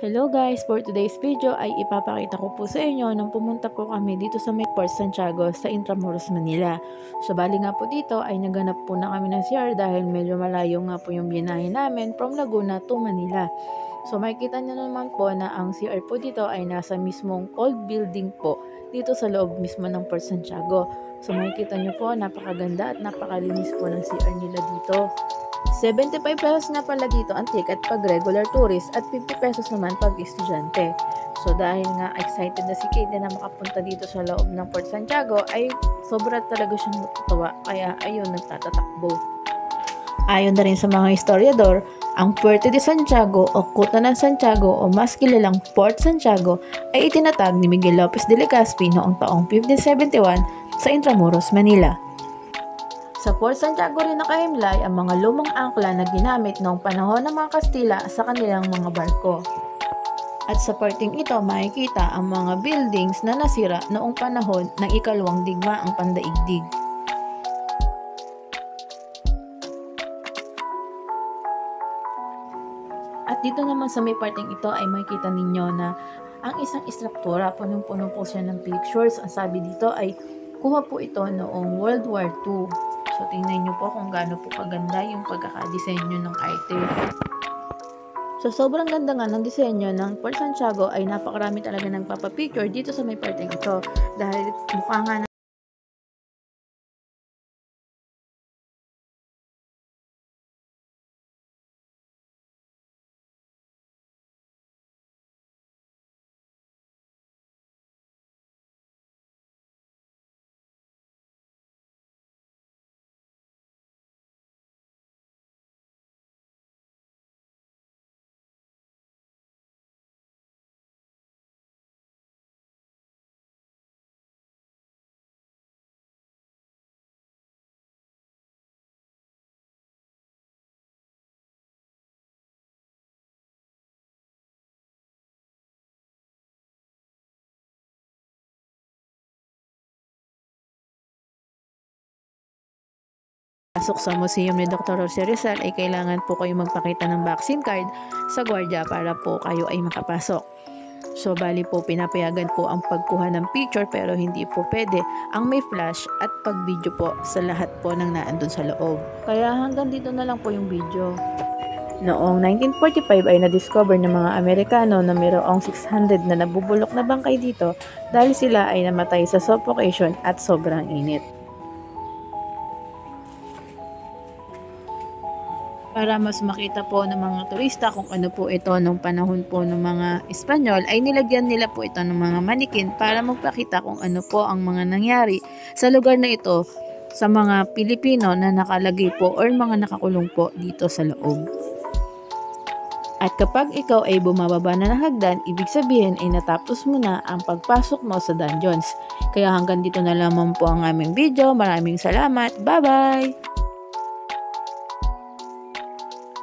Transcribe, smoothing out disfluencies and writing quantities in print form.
Hello guys! For today's video ay ipapakita ko po sa inyo nang pumunta po kami dito sa may Port Santiago sa Intramuros, Manila. So bali nga po dito ay naganap po na kami ng CR dahil medyo malayo nga po yung binahe namin from Laguna to Manila. So makikita nyo naman po na ang CR po dito ay nasa mismong old building po dito sa loob mismo ng Port Santiago. So makikita nyo po napakaganda at napakalinis po ng CR nila dito. 75 pesos na pala dito ang ticket pag regular tourist at 50 pesos naman pag estudyante. So dahil nga excited na si Kate na makapunta dito sa loob ng Port Santiago ay sobra talaga siyang natutuwa kaya ayun nagtatatakbo. Ayon na rin sa mga historiador, ang Puerto de Santiago o Kuta ng Santiago o mas kilalang Port Santiago ay itinatag ni Miguel Lopez de Legazpi noong taong 1571 sa Intramuros, Manila. Sa Port Santiago rin nakahimlay ang mga lumang angkla na ginamit noong panahon ng mga Kastila sa kanilang mga barko. At sa parting ito makikita ang mga buildings na nasira noong panahon ng ikalawang digmaang pandaigdig. At dito naman sa may parting ito ay makikita ninyo na ang isang istruktura, punong-puno po siya ng pictures. Ang sabi dito ay kuha po ito noong World War II. So, tingnan nyo po kung gaano po kaganda yung pagkakadisenyo ng artist. So, sobrang ganda nga ng disenyo ng Port Santiago ay napakarami talaga nagpapapicture dito sa may parting ito. Dahil mukha nga na pasok sa museum ni Dr. Jose Rizal ay kailangan po kayo magpakita ng vaccine card sa gwardiya para po kayo ay makapasok. So bali po pinapayagan po ang pagkuha ng picture pero hindi po pwede ang may flash at pag-video po sa lahat po ng naandun sa loob. Kaya hanggang dito na lang po yung video. Noong 1945 ay na-discover ng mga Amerikano na mayroong 600 na nabubulok na bangkay dito dahil sila ay namatay sa suffocation at sobrang init. Para mas makita po ng mga turista kung ano po ito nung panahon po ng mga Espanyol, ay nilagyan nila po ito ng mga manikin para magpakita kung ano po ang mga nangyari sa lugar na ito sa mga Pilipino na nakalagay po or mga nakakulong po dito sa loob. At kapag ikaw ay bumababa na ng hagdan, ibig sabihin ay natapos mo na ang pagpasok mo sa dungeons. Kaya hanggang dito na lamang po ang aming video. Maraming salamat. Bye-bye!